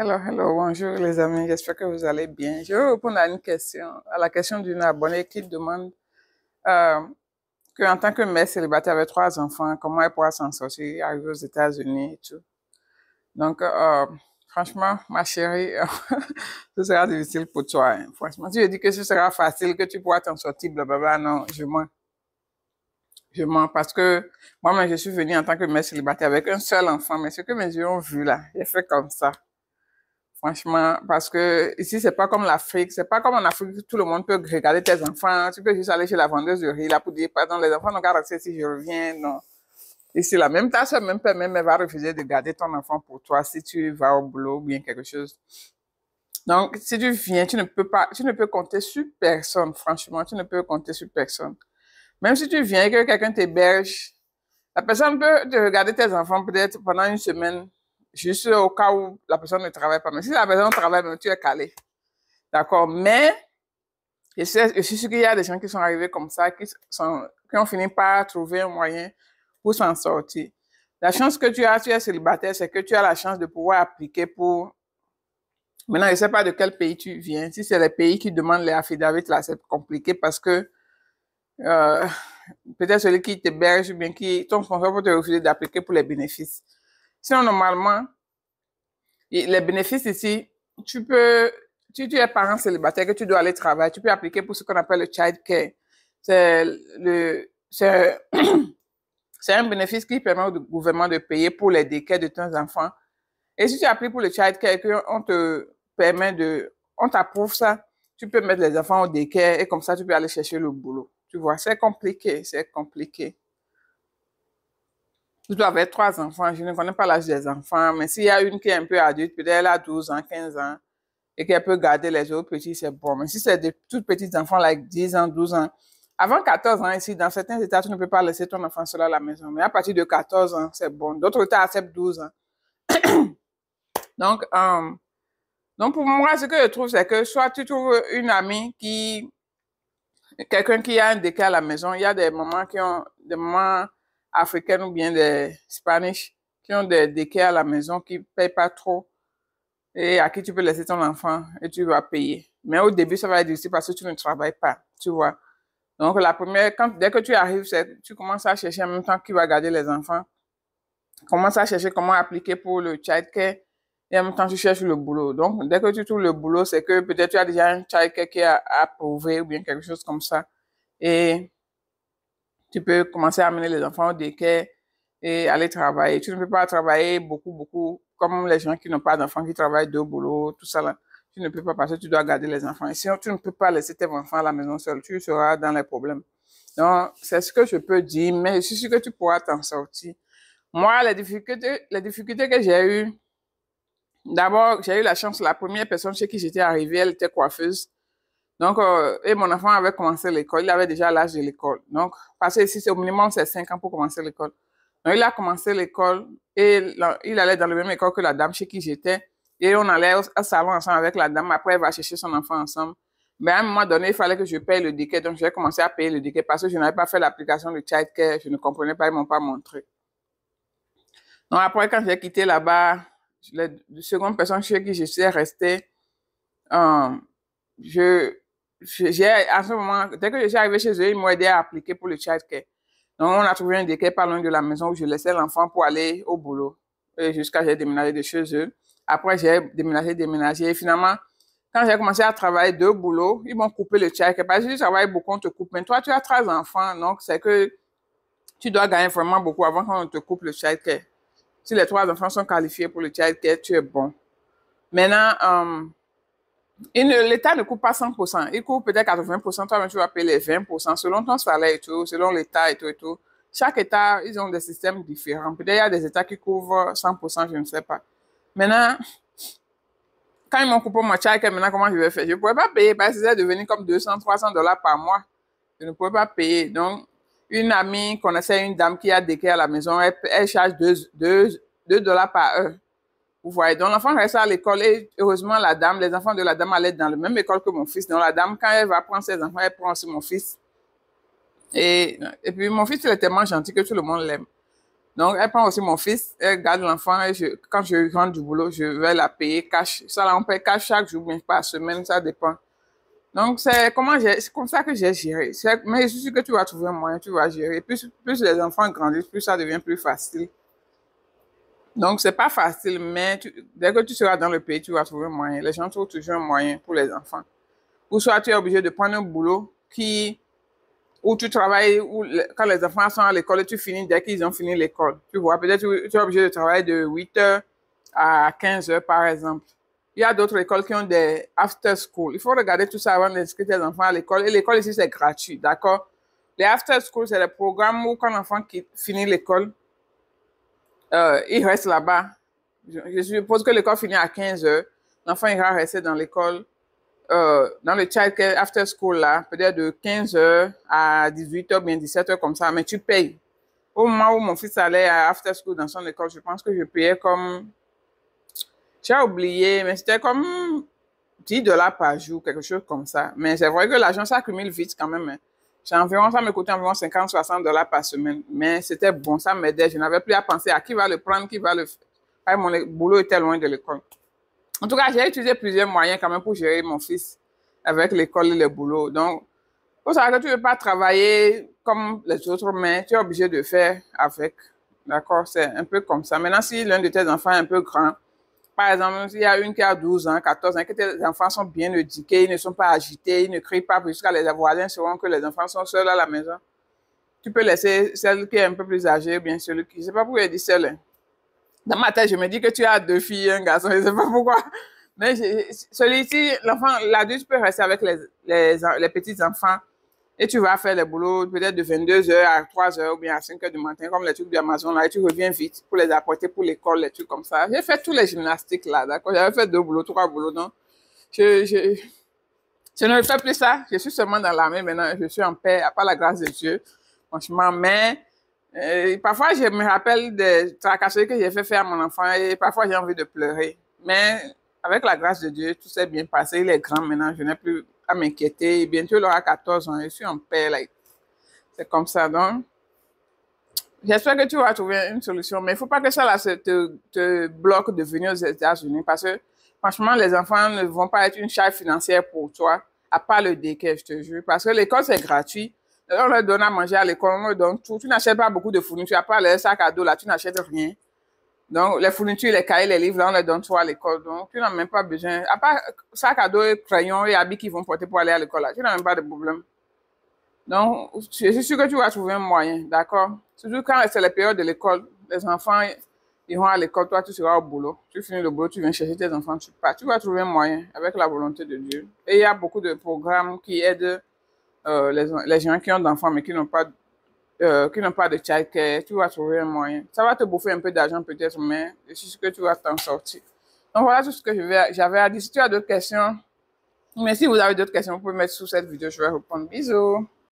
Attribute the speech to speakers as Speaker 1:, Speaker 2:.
Speaker 1: Hello, bonjour les amis, j'espère que vous allez bien. Je vais répondre à une question, à la question d'une abonnée qui demande euh, qu'en tant que mère célibataire avec trois enfants, comment elle pourra s'en sortir, arriver aux États-Unis et tout. Donc, franchement, ma chérie, ce sera difficile pour toi, hein. Franchement, si je dis que ce sera facile, que tu pourras t'en sortir, blablabla, non, je mens. Je mens parce que moi-même, je suis venue en tant que mère célibataire avec un seul enfant, mais ce que mes yeux ont vu là, j'ai fait comme ça. Franchement, parce que ici, c'est pas comme l'Afrique. C'est pas comme en Afrique où tout le monde peut regarder tes enfants. Tu peux juste aller chez la vendeuse de riz là pour dire, pardon, les enfants n'ont qu'à rester si je reviens. Non. Ici, la même ta soeur, même père, même elle va refuser de garder ton enfant pour toi si tu vas au boulot ou bien quelque chose. Donc, si tu viens, tu ne peux compter sur personne. Franchement, tu ne peux compter sur personne. Même si tu viens et que quelqu'un t'héberge, la personne peut te regarder tes enfants peut-être pendant une semaine, juste au cas où la personne ne travaille pas. Mais si la personne travaille, tu es calé. D'accord? Mais je suis sûre qu'il y a des gens qui sont arrivés comme ça, qui ont fini par trouver un moyen pour s'en sortir. La chance que tu es célibataire, c'est que tu as la chance de pouvoir appliquer pour... Maintenant, je ne sais pas de quel pays tu viens. Si c'est les pays qui demandent les affidavits, là, c'est compliqué parce que euh, peut-être celui qui t'héberge ou bien ton sponsor peut te refuser d'appliquer pour les bénéfices. Sinon, normalement, les bénéfices ici, tu es parent célibataire, que tu dois aller travailler, tu peux appliquer pour ce qu'on appelle le child care. C'est c'est, c'est un bénéfice qui permet au gouvernement de payer pour les décès de tes enfants. Et si tu appliques pour le child care, qu'on te permet on t'approuve ça, tu peux mettre les enfants au décès et comme ça, tu peux aller chercher le boulot. Tu vois, c'est compliqué, c'est compliqué. Tu dois avoir trois enfants. Je ne connais pas l'âge des enfants, mais s'il y a une qui est un peu adulte, peut-être elle a 12 ans, 15 ans, et qu'elle peut garder les autres petits, c'est bon. Mais si c'est des tout petits enfants, like 10 ans, 12 ans, avant 14 ans ici, dans certains États, tu ne peux pas laisser ton enfant seul à la maison. Mais à partir de 14 ans, c'est bon. D'autres États acceptent 12 ans. Donc, donc, pour moi, ce que je trouve, c'est que soit tu trouves une amie quelqu'un qui a un décès à la maison, il y a des mamans africaines ou bien des Spanish qui ont des décès à la maison qui ne payent pas trop et à qui tu peux laisser ton enfant et tu vas payer. Mais au début, ça va être difficile parce que tu ne travailles pas, tu vois. Donc, dès que tu arrives, tu commences à chercher en même temps qui va garder les enfants. Commence à chercher comment appliquer pour le childcare et en même temps, tu cherches le boulot. Donc, dès que tu trouves le boulot, c'est que peut-être tu as déjà un childcare qui est approuvé ou bien quelque chose comme ça. Et tu peux commencer à amener les enfants au daycare et aller travailler. Tu ne peux pas travailler beaucoup, comme les gens qui n'ont pas d'enfants, qui travaillent deux boulots, tout ça là. Tu ne peux pas parce que tu dois garder les enfants. Et sinon, tu ne peux pas laisser tes enfants à la maison seuls. Tu seras dans les problèmes. Donc, c'est ce que je peux dire, mais je suis sûre que tu pourras t'en sortir. Moi, les difficultés que j'ai eues, d'abord, j'ai eu la chance, la première personne chez qui j'étais arrivée, elle était coiffeuse. Donc, et mon enfant avait commencé l'école, il avait déjà l'âge de l'école. Donc, parce que ici, c'est au minimum, c'est 5 ans pour commencer l'école. Donc, il a commencé l'école et il allait dans la même école que la dame chez qui j'étais. Et on allait au salon ensemble avec la dame. Après, elle va chercher son enfant ensemble. Mais à un moment donné, il fallait que je paye le ticket. Donc, j'ai commencé à payer le ticket parce que je n'avais pas fait l'application de childcare. Je ne comprenais pas, ils ne m'ont pas montré. Donc, après, quand j'ai quitté là-bas, la seconde personne chez qui je suis restée, euh, je, à ce moment, dès que je suis arrivée chez eux, ils m'ont aidé à appliquer pour le childcare. Donc, on a trouvé un décret pas loin de la maison où je laissais l'enfant pour aller au boulot. Et jusqu'à j'ai déménagé de chez eux. Après, j'ai déménagé. Et finalement, quand j'ai commencé à travailler deux boulots, ils m'ont coupé le childcare. Parce que si tu travailles beaucoup, on te coupe. Mais toi, tu as trois enfants. Donc, c'est que tu dois gagner vraiment beaucoup avant qu'on te coupe le childcare. Si les trois enfants sont qualifiés pour le childcare, tu es bon. Maintenant, l'État ne coupe pas 100%. Il coupe peut-être 80%. Toi-même, tu vas payer les 20% selon ton salaire et tout, selon l'État et tout et tout. Chaque État, ils ont des systèmes différents. Peut-être il y a des États qui couvrent 100%, je ne sais pas. Maintenant, quand ils m'ont coupé mon chèque, maintenant, comment je vais faire? Je ne pourrais pas payer parce que c'est devenu comme 200, $300 par mois. Je ne pouvais pas payer. Donc, une amie connaissait une dame qui a des quais à la maison. Elle charge 2 dollars par heure. Vous voyez, donc l'enfant reste à l'école et heureusement, les enfants de la dame allaient dans la même école que mon fils. Donc la dame, quand elle va prendre ses enfants, elle prend aussi mon fils. Et puis mon fils, il est tellement gentil que tout le monde l'aime. Donc, elle prend aussi mon fils, elle garde l'enfant et quand je rentre du boulot, je vais la payer cash. Ça, là, on paye cash chaque jour, bien par semaine, ça dépend. Donc, c'est comme ça que j'ai géré. Mais je suis sûre que tu vas trouver un moyen, tu vas gérer. Plus les enfants grandissent, plus ça devient plus facile. Donc, c'est pas facile, mais dès que tu seras dans le pays, tu vas trouver un moyen. Les gens trouvent toujours un moyen pour les enfants. Ou soit tu es obligé de prendre un boulot où tu travailles, quand les enfants sont à l'école, tu finis dès qu'ils ont fini l'école. Tu vois, peut-être tu es obligé de travailler de 8 h à 15 h, par exemple. Il y a d'autres écoles qui ont des after school. Il faut regarder tout ça avant d'inscrire tes enfants à l'école. Et l'école ici, c'est gratuit, d'accord? Les after school, c'est des programmes où quand l'enfant finit l'école, il reste là-bas. Je suppose que l'école finit à 15 h. L'enfant ira rester dans l'école, dans le child care after school, là, peut-être de 15 h à 18 h, bien 17 h comme ça, mais tu payes. Au moment où mon fils allait à after school dans son école, je pense que je payais comme, j'ai oublié, mais c'était comme 10 $ par jour, quelque chose comme ça. Mais c'est vrai que l'argent s'accumule vite quand même. Ça me coûtait environ 50-60 $ par semaine. Mais c'était bon, ça m'aidait. Je n'avais plus à penser à qui va le prendre, qui va le faire. Mon boulot était loin de l'école. En tout cas, j'ai utilisé plusieurs moyens quand même pour gérer mon fils avec l'école et le boulot. Donc, il faut savoir que tu ne veux pas travailler comme les autres, mais tu es obligé de faire avec. D'accord? C'est un peu comme ça. Maintenant, si l'un de tes enfants est un peu grand, par exemple, s'il y a une qui a 12 ans, 14 ans, que tes enfants sont bien éduqués, ils ne sont pas agités, ils ne crient pas jusqu'à les voisins sauront que les enfants sont seuls à la maison, tu peux laisser celle qui est un peu plus âgée, bien celui qui, je ne sais pas pourquoi il dit seul. Hein. Dans ma tête, je me dis que tu as 2 filles et un garçon, je ne sais pas pourquoi. Mais celui-ci, l'adulte peut rester avec les petits-enfants et tu vas faire les boulots peut-être de 22 h à 3 h ou bien à 5 h du matin, comme les trucs d'Amazon, là, et tu reviens vite pour les apporter pour l'école, les trucs comme ça. J'ai fait tous les gymnastiques, là, d'accord? J'avais fait 2 boulots, 3 boulots, donc je ne fais plus ça. Je suis seulement dans l'armée maintenant, je suis en paix, à part la grâce de Dieu, franchement. Mais parfois, je me rappelle des tracasseries que j'ai fait faire à mon enfant et parfois, j'ai envie de pleurer. Mais avec la grâce de Dieu, tout s'est bien passé. Il est grand maintenant, je n'ai plus à m'inquiéter. Bientôt, il aura 14 ans, je suis en paix. Like. C'est comme ça. Donc, j'espère que tu vas trouver une solution. Mais il ne faut pas que ça là, te bloque de venir aux États-Unis parce que, franchement, les enfants ne vont pas être une charge financière pour toi, à part le déquet, je te jure. Parce que l'école, c'est gratuit. On leur donne à manger à l'école, on leur donne tout. Tu n'achètes pas beaucoup de fournitures. À part les sacs à dos, là, tu n'achètes rien. Donc, les fournitures, les cahiers, les livres, là, on les donne tout à l'école. Donc, tu n'as même pas besoin. À part sac à dos, crayons et habits qu'ils vont porter pour aller à l'école, là, tu n'as même pas de problème. Donc, je suis sûr que tu vas trouver un moyen, d'accord? Surtout quand c'est la période de l'école, les enfants iront à l'école, toi, tu seras au boulot. Tu finis le boulot, tu viens chercher tes enfants, tu pars. Tu vas trouver un moyen avec la volonté de Dieu. Et il y a beaucoup de programmes qui aident les gens qui ont d'enfants mais qui n'ont pas de childcare. Tu vas trouver un moyen. Ça va te bouffer un peu d'argent peut-être, mais je suis sûr que tu vas t'en sortir. Donc, voilà tout ce que j'avais à dire. Si tu as d'autres questions, mais si vous avez d'autres questions, vous pouvez mettre sous cette vidéo, je vais répondre. Bisous!